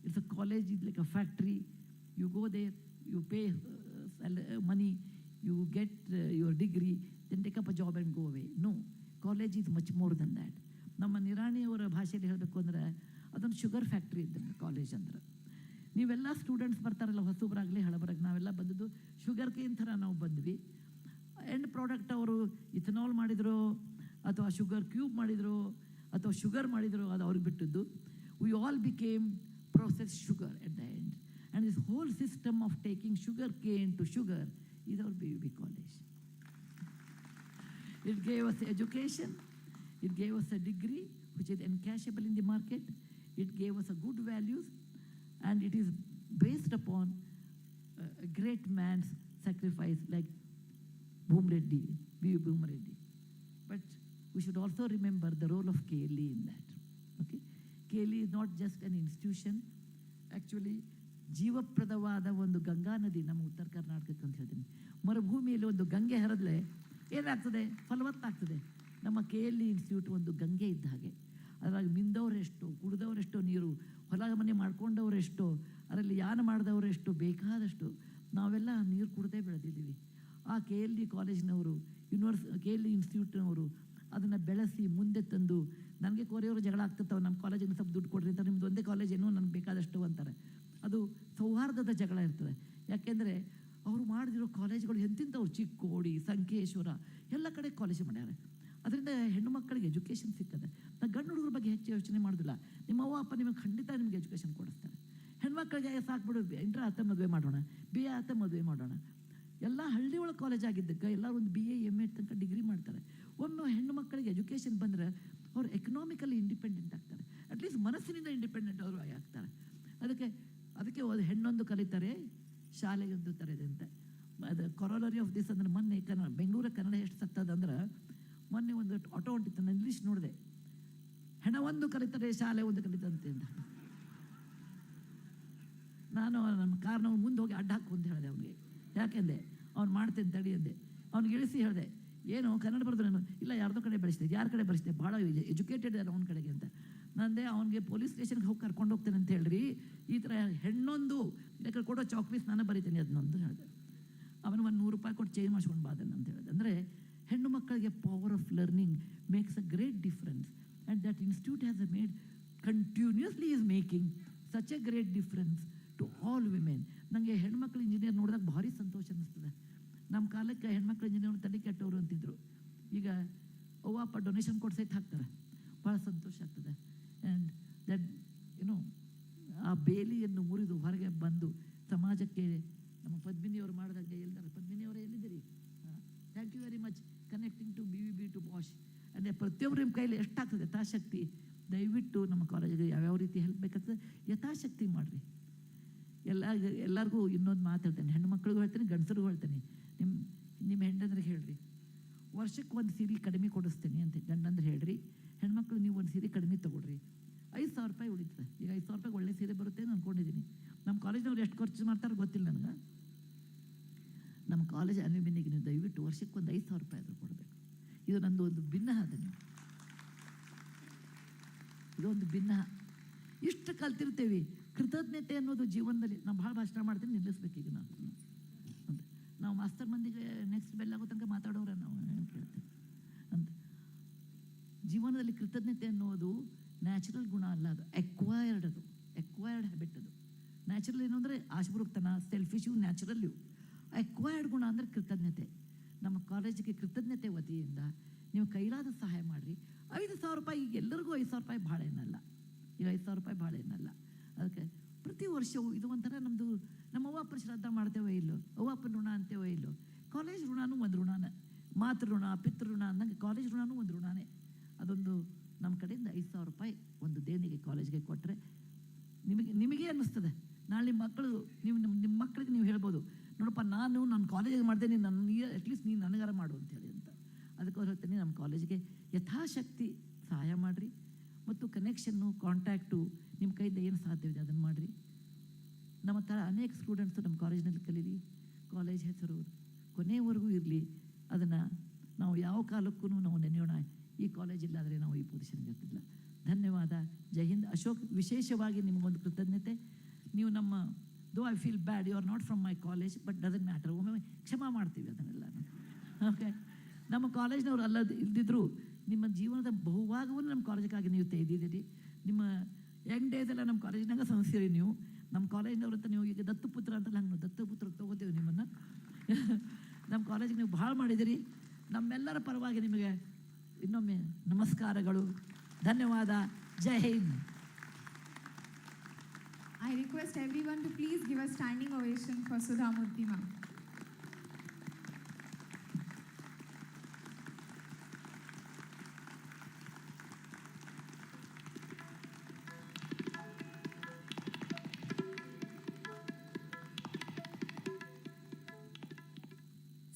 it's a college is like a factory. You go there, you pay money, you get your degree, then take up a job and go away. No, college is much more than that. ನಮ್ಮ ನಿರಾಣಿಯವರ ಭಾಷೆಯಲ್ಲಿ ಹೇಳಬೇಕು ಅಂದರೆ ಅದೊಂದು sugar factory ಇದ್ದಂಗೆ college ಅಂದ್ರೆ. ನೀವೆಲ್ಲ students ಬರ್ತಾರಲ್ಲ, ಹೊಸಬ್ರಾಗಲಿ ಹಳಬರಾಗಿ ನಾವೆಲ್ಲ ಬಂದದ್ದು ಶುಗರ್ ಕೇನ್ ಥರ ನಾವು ಬಂದ್ವಿ. ಎಂಡ್ ಪ್ರಾಡಕ್ಟ್ ಅವರು ಇಥನಾಲ್ ಮಾಡಿದ್ರು ಅಥವಾ ಶುಗರ್ ಕ್ಯೂಬ್ ಮಾಡಿದ್ರು ಅಥವಾ ಶುಗರ್ ಮಾಡಿದ್ರು, ಅದು ಅವ್ರಿಗೆ ಬಿಟ್ಟಿದ್ದು. We all became processed sugar at the end. And this whole system of taking sugar cane to sugar is our BVB college. It gave us education, it gave us a degree which is encashable in the market, it gave us a good values, and it is based upon a great man's sacrifice like Bhum Reddy, B.V. Bhum Reddy. But we should also remember the role of KLE in that. Okay? KLE is not just an institution. Actually, ಜೀವಪ್ರದವಾದ ಒಂದು ಗಂಗಾ ನದಿ ನಮ್ಮ ಉತ್ತರ ಕರ್ನಾಟಕಕ್ಕೆ ಅಂತ ಹೇಳ್ತೀನಿ. ಮರುಭೂಮಿಯಲ್ಲಿ ಒಂದು ಗಂಗೆ ಹರಿದ್ರೆ ಏನಾಗ್ತದೆ? ಫಲವತ್ತಾಗ್ತದೆ. ನಮ್ಮ KLE ಇನ್ಸ್ಟಿಟ್ಯೂಟ್ ಒಂದು ಗಂಗೆ ಇದ್ದ ಹಾಗೆ. ಅದ್ರಾಗ ಮಿಂದವರೆಷ್ಟು, ಕುಡಿದವರೆಷ್ಟು ನೀರು, ಹೊಲ ಮನೆ ಮಾಡ್ಕೊಂಡವರೆಷ್ಟು, ಅದರಲ್ಲಿ ಯಾನ ಮಾಡಿದವರೆಷ್ಟು, ಬೇಕಾದಷ್ಟು ನಾವೆಲ್ಲ ನೀರು ಕುಡ್ದೇ ಬೆಳೆದಿದ್ದೀವಿ. ಆ KLE ಕಾಲೇಜ್ನವರು, KLE ಇನ್ಸ್ಟಿಟ್ಯೂಟ್ನವರು ಅದನ್ನು ಬೆಳೆಸಿ ಮುಂದೆ ತಂದು, ನನಗೆ ಕೊರೆಯೋರು ಜಗಳ ಆಗ್ತಿರ್ತಾವೆ, ನಮ್ಮ ಕಾಲೇಜಿಗೆ ಸ್ವಲ್ಪ ದುಡ್ಡು ಕೊಡ್ರಿ ಅಂತ, ನಿಮ್ದು ಒಂದೇ ಕಾಲೇಜ್ ಏನೋ ನನಗೆ ಬೇಕಾದಷ್ಟು ಅಂತಾರೆ. ಅದು ಸೌಹಾರ್ದದ ಜಗಳ ಇರ್ತದೆ. ಯಾಕೆಂದರೆ ಅವರು ಮಾಡಿದಿರೋ ಕಾಲೇಜ್ಗಳು ಎಂತಿಂಥವ್ರು, ಚಿಕ್ಕೋಡಿ, ಸಂಕೇಶ್ವರ ಎಲ್ಲ ಕಡೆ ಕಾಲೇಜ್ ಮಾಡ್ಯಾರೆ. ಅದರಿಂದ ಹೆಣ್ಣು ಮಕ್ಕಳಿಗೆ ಎಜುಕೇಷನ್ ಸಿಗ್ತದೆ. ನಾನು ಗಂಡು ಹುಡುಗರ ಬಗ್ಗೆ ಹೆಚ್ಚು ಯೋಚನೆ ಮಾಡೋದಿಲ್ಲ. ನಿಮ್ಮ ಅವ್ವ ಅಪ್ಪ ನಿಮಗೆ ಖಂಡಿತ ನಿಮಗೆ ಎಜುಕೇಷನ್ ಕೊಡಿಸ್ತಾರೆ. ಹೆಣ್ಮಕ್ಳಿಗೆ ಸಾಕ್ಬಿಡು, ಇಂಟ್ರ ಆತ ಮದುವೆ ಮಾಡೋಣ, BA ಆತ ಮದುವೆ ಮಾಡೋಣ. ಎಲ್ಲ ಹಳ್ಳಿ ಒಳಗೆ ಕಾಲೇಜ್ ಆಗಿದ್ದಕ್ಕೆ ಎಲ್ಲರೂ ಒಂದು BA MA ತನಕ ಡಿಗ್ರಿ ಮಾಡ್ತಾರೆ. ಒಮ್ಮೆ ಹೆಣ್ಣು ಮಕ್ಕಳಿಗೆ ಎಜುಕೇಷನ್ ಬಂದರೆ ಅವ್ರು ಎಕನಾಮಿಕಲಿ ಇಂಡಿಪೆಂಡೆಂಟ್ ಆಗ್ತಾರೆ. ಅಟ್ಲೀಸ್ಟ್ ಮನಸ್ಸಿನಿಂದ ಇಂಡಿಪೆಂಡೆಂಟ್ ಅವರು ಆಗ್ತಾರೆ. ಅದಕ್ಕೆ ಹೆಣ್ಣೊಂದು ಕಲಿತಾರೆ, ಶಾಲೆಗೊಂದು ತರದಂತೆ. ಅದು ಕೊರೋಲರಿ ಆಫ್ ದಿಸ್ ಅಂದ್ರೆ, ಮೊನ್ನೆ ಬೆಂಗಳೂರ ಕನ್ನಡ ಎಷ್ಟು ಸತ್ತದಂದ್ರೆ, ಮೊನ್ನೆ ಒಂದು ಆಟೋ ಹೊಂಟಿತ್ತು, ನಾನು ಇಂಗ್ಲೀಷ್ ನೋಡಿದೆ, ಹೆಣ ಒಂದು ಕಲಿತಾರೆ, ಶಾಲೆ ಒಂದು ಕಲಿತಂತೆ ಅಂತ. ನಾನು ನಮ್ಮ ಕಾರ್ನ ಮುಂದೆ ಹೋಗಿ ಅಡ್ಡ ಹಾಕು ಅಂತ ಹೇಳಿದೆ ಅವನಿಗೆ. ಯಾಕೆಂದೆ ಅವ್ನು ಮಾಡ್ತೇನೆ ತಡಿ ಅಂದೆ. ಅವ್ನಿಗೆ ಇಳಿಸಿ ಹೇಳಿದೆ, ಏನು ಕನ್ನಡ ಬರೆದು ನಾನು, ಇಲ್ಲ ಯಾರ್ದೋ ಕಡೆ ಬೆಳೆಸಿದೆ. ಯಾರ ಕಡೆ ಬೆಳೆಸಿದೆ? ಭಾಳ ಎಜುಕೇಟೆಡ್ ಯಾರು ಅವನ ಕಡೆಗೆ ಅಂತ. ನಂದೆ ಅವನಿಗೆ ಪೊಲೀಸ್ ಸ್ಟೇಷನ್ಗೆ ಹೋಗಿ ಕರ್ಕೊಂಡು ಹೋಗ್ತೇನೆ ಅಂತ ಹೇಳ್ರಿ, ಈ ಥರ ಹೆಣ್ಣೊಂದು ಬೇಕಾದ್ರೆ ಕೊಡೋ ಚಾಕ್ಪೀಸ್ ನಾನು ಬರೀತೀನಿ ಅದನ್ನೊಂದು ಹೇಳಿದೆ. ಅವನು ಒಂದು $100 ಕೊಟ್ಟು ಚೇಂಜ್ ಮಾಡಿಸ್ಕೊಂಡು ಬಾದನ್ನು ಅಂತ ಹೇಳಿದೆ. ಅಂದರೆ ಹೆಣ್ಣು ಮಕ್ಕಳಿಗೆ power of learning makes a great difference. And that institute has made continuously is making such a great difference to all women. ನನಗೆ ಹೆಣ್ಮಕ್ಳು ಇಂಜಿನಿಯರ್ ನೋಡಿದಾಗ ಭಾರಿ ಸಂತೋಷ ಅನ್ನಿಸ್ತದೆ. ನಮ್ಮ ಕಾಲಕ್ಕೆ ಹೆಣ್ಮಕ್ಳು ಇಂಜಿನಿಯರ್ ತಲೆ ಕೆಟ್ಟವರು ಅಂತಿದ್ರು. ಈಗ ಅವ್ವ ಅಪ್ಪ ಡೊನೇಷನ್ ಕೊಟ್ಟು ಸಹಿತ ಹಾಕ್ತಾರೆ, ಭಾಳ ಸಂತೋಷ ಆಗ್ತದೆ. ಆ್ಯಂಡ್ ದಟ್ ಆ ಬೇಲಿಯನ್ನು ಮುರಿದು ಹೊರಗೆ ಬಂದು ಸಮಾಜಕ್ಕೆ ನಮ್ಮ ಪದ್ಮಿನಿಯವರು ಮಾಡಿದಂಗೆ ಎಲ್ಲರೂ, ಪದ್ಮಿನಿಯವರೇ ಎಲ್ಲಿದ್ದೀರಿ? Thank you very much connecting to BVB to Bosch. ಅಂದರೆ ಪ್ರತಿಯೊಬ್ಬರು ನಿಮ್ಮ ಕೈಲಿ ಎಷ್ಟಾಗ್ತದೆ ಯಥಾಶಕ್ತಿ ದಯವಿಟ್ಟು ನಮ್ಮ ಕಾಲೇಜಿಗೆ ಯಾವ್ಯಾವ ರೀತಿ ಹೆಲ್ಪ್ ಬೇಕಾಗ್ತದೆ ಯಥಾಶಕ್ತಿ ಮಾಡಿರಿ. ಎಲ್ಲರಿಗೂ ಇನ್ನೊಂದು ಮಾತು ಹೇಳ್ತೇನೆ, ಹೆಣ್ಣು ಮಕ್ಕಳಿಗೂ ಹೇಳ್ತೇನೆ, ಗಂಡಸರಿಗೂ ಹೇಳ್ತೇನೆ. ನಿಮ್ಮ ಹೆಂಡಂದ್ರಿಗೆ ಹೇಳ್ರಿ, ವರ್ಷಕ್ಕೆ ಒಂದು ಸೀರೆ ಕಡಿಮೆ ಕೊಡಿಸ್ತೀನಿ ಅಂತ ಗಂಡಂದ್ರೆ ಹೇಳ್ರಿ. ಹೆಣ್ಮಕ್ಳು ನೀವು ಒಂದು ಸೀರೆ ಕಡಿಮೆ ತೊಗೊಳ್ರಿ, $5,000 ಉಳಿತದೆ. ಈಗ $5,000 ಒಳ್ಳೆ ಸೀರೆ ಬರುತ್ತೆ ಅಂತ ಅಂದ್ಕೊಂಡಿದ್ದೀನಿ. ನಮ್ಮ ಕಾಲೇಜ್ನವ್ರು ಎಷ್ಟು ಖರ್ಚು ಮಾಡ್ತಾರೆ ಗೊತ್ತಿಲ್ಲ ನನಗೆ. ನಮ್ಮ ಕಾಲೇಜ್ ಅಲ್ಯೂಮಿನಿಗೆ ನೀವು ದಯವಿಟ್ಟು ವರ್ಷಕ್ಕೆ ಒಂದು $5,000 ಆದರೂ ಕೊಡಬೇಕು. ಇದು ನಂದು ಒಂದು ಭಿನ್ನ ಅದನ್ನು, ಇದೊಂದು ಭಿನ್ನ. ಇಷ್ಟು ಕಲ್ತಿರ್ತೀವಿ. ಕೃತಜ್ಞತೆ ಅನ್ನೋದು ಜೀವನದಲ್ಲಿ ನಾವು ಭಾಳ ಭಾಷಣ ಮಾಡ್ತೀನಿ, ನಿಲ್ಲಿಸ್ಬೇಕೀಗ ನಾವು ಮಾಸ್ತರ್ ಮಂದಿಗೆ ನೆಕ್ಸ್ಟ್ ಬೆಲ್ ಆಗೋ ತನಕ ಮಾತಾಡೋರ ನಾವು ಕೇಳ್ತೇವೆ ಅಂತ. ಜೀವನದಲ್ಲಿ ಕೃತಜ್ಞತೆ ಅನ್ನೋದು ನ್ಯಾಚುರಲ್ ಗುಣ ಅಲ್ಲ, ಅದು ಎಕ್ವೈರ್ಡ್ ಹ್ಯಾಬಿಟ್. ಅದು ನ್ಯಾಚುರಲ್ ಏನು ಅಂದರೆ ಆಶಬರುಕ್ತನ, ಸೆಲ್ಫಿಶು, ನ್ಯಾಚುರಲ್ಯು. ಎಕ್ವೈರ್ಡ್ ಗುಣ ಅಂದರೆ ಕೃತಜ್ಞತೆ. ನಮ್ಮ ಕಾಲೇಜಿಗೆ ಕೃತಜ್ಞತೆ ವತಿಯಿಂದ ನೀವು ಕೈಲಾದ ಸಹಾಯ ಮಾಡಿರಿ. 5,000 ಈಗ ಎಲ್ಲರಿಗೂ 5,000 ಭಾಳ ಏನಲ್ಲ. ಈಗ 5,000 ಭಾಳ ಏನಲ್ಲ. ಅದಕ್ಕೆ ಪ್ರತಿ ವರ್ಷವೂ ಇದು ಒಂಥರ ನಮ್ಮದು ನಮ್ಮ ಅವ್ವಪ್ಪನ ಶ್ರದ್ಧಾ ಮಾಡ್ತೇವೋ ಇಲ್ಲೋ, ಅವ್ವಪ್ಪನ ಋಣ ಅಂತೇವೋ ಇಲ್ಲೋ, ಕಾಲೇಜ್ ಋಣನೂ ಒಂದು ಋಣನೇ. ಮಾತೃ ಋಣ, ಪಿತೃ ಋಣ ಅಂದಂಗೆ ಕಾಲೇಜ್ ಋಣನೂ ಒಂದು ಋಣನೇ. ಅದೊಂದು ನಮ್ಮ ಕಡೆಯಿಂದ 5,000 ಒಂದು ದೇಣಿಗೆ ಕಾಲೇಜ್ಗೆ ಕೊಟ್ಟರೆ ನಿಮಗೆ ಅನ್ನಿಸ್ತದೆ. ನಾಳೆ ನಿಮ್ಮ ಮಕ್ಕಳು ನಿಮ್ಮ ಮಕ್ಕಳಿಗೆ ನೀವು ಹೇಳ್ಬೋದು, ನೋಡಪ್ಪ ನನ್ನ ಕಾಲೇಜಿಗೆ ಮಾಡಿದೆ, ನೀನು ನನಗೆ ಅಟ್ಲೀಸ್ಟ್ ನೀನು ನನಗಾರ ಮಾಡು ಅಂತೇಳಿ ಅಂತ. ಅದಕ್ಕೋಸ್ಕರ ಹೇಳ್ತೀನಿ, ನಮ್ಮ ಕಾಲೇಜಿಗೆ ಯಥಾಶಕ್ತಿ ಸಹಾಯ ಮಾಡಿರಿ. ಮತ್ತು ಕನೆಕ್ಷನ್ನು, ಕಾಂಟ್ಯಾಕ್ಟು ನಿಮ್ಮ ಕೈಯಿಂದ ಏನು ಸಾಧ್ಯವಿದೆ ಅದನ್ನು ಮಾಡಿರಿ. ನಮ್ಮ ಥರ ಅನೇಕ ಸ್ಟೂಡೆಂಟ್ಸು ನಮ್ಮ ಕಾಲೇಜಿನಲ್ಲಿ ಕಲೀಲಿ. ಕಾಲೇಜ್ ಹೆಸರು ಕೊನೆಯವರೆಗೂ ಇರಲಿ. ಅದನ್ನು ನಾವು ಯಾವ ಕಾಲಕ್ಕೂ ನಾವು ನೆನೆಯೋಣ. ಈ ಕಾಲೇಜ್ ಇಲ್ಲಾದರೆ ನಾವು ಈ ಪೊಸಿಷನ್ಗೆ ಇರ್ತಿಲ್ಲ. ಧನ್ಯವಾದ. ಜೈ ಹಿಂದ್. ಅಶೋಕ್, ವಿಶೇಷವಾಗಿ ನಿಮಗೊಂದು ಕೃತಜ್ಞತೆ. ನೀವು ನಮ್ಮ I feel bad, you are not from my college, but doesn't matter. ಒಮ್ಮೆ ಕ್ಷಮಾ ಮಾಡ್ತೀವಿ ಅದನ್ನೆಲ್ಲ. ಓಕೆ, ನಮ್ಮ ಕಾಲೇಜ್ನವ್ರು ಇಲ್ದಿದ್ರು ನಿಮ್ಮ ಜೀವನದ ಬಹುಭಾಗವನ್ನು ನಮ್ಮ ಕಾಲೇಜಿಗಾಗಿ ನೀವು ತೆಗೆದಿದ್ದೀರಿ. ನಿಮ್ಮ ಯಂಗ್ ಡೇಸೆಲ್ಲ ನಮ್ಮ ಕಾಲೇಜಿನಾಗ ಸಂಸ್ಥೆರಿ ನೀವು. ನಮ್ಮ ಕಾಲೇಜಿನವ್ರು ಅಂತ ನೀವು ಈಗ ದತ್ತುಪುತ್ರ ಅಂತಲ್ಲ, ಹಂಗೆ ನಾವು ದತ್ತುಪುತ್ರ ತೊಗೋತೀವಿ ನಿಮ್ಮನ್ನು. ನಮ್ಮ ಕಾಲೇಜಿಗೆ ನೀವು ಭಾಳ ಮಾಡಿದಿರಿ. ನಮ್ಮೆಲ್ಲರ ಪರವಾಗಿ ನಿಮಗೆ ಇನ್ನೊಮ್ಮೆ ನಮಸ್ಕಾರಗಳು. ಧನ್ಯವಾದ. ಜೈ Hind. I request everyone to please give a standing ovation for Sudha Murthy ma'am.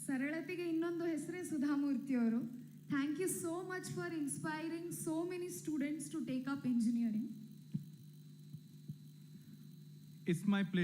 ಸರಳತೆಗೆ ಇನ್ನೊಂದು ಹೆಸರೇ ಸುಧಾಮೂರ್ತಿ ಅವರು. Thank you so much for inspiring so many students to take up engineering. It's my pleasure.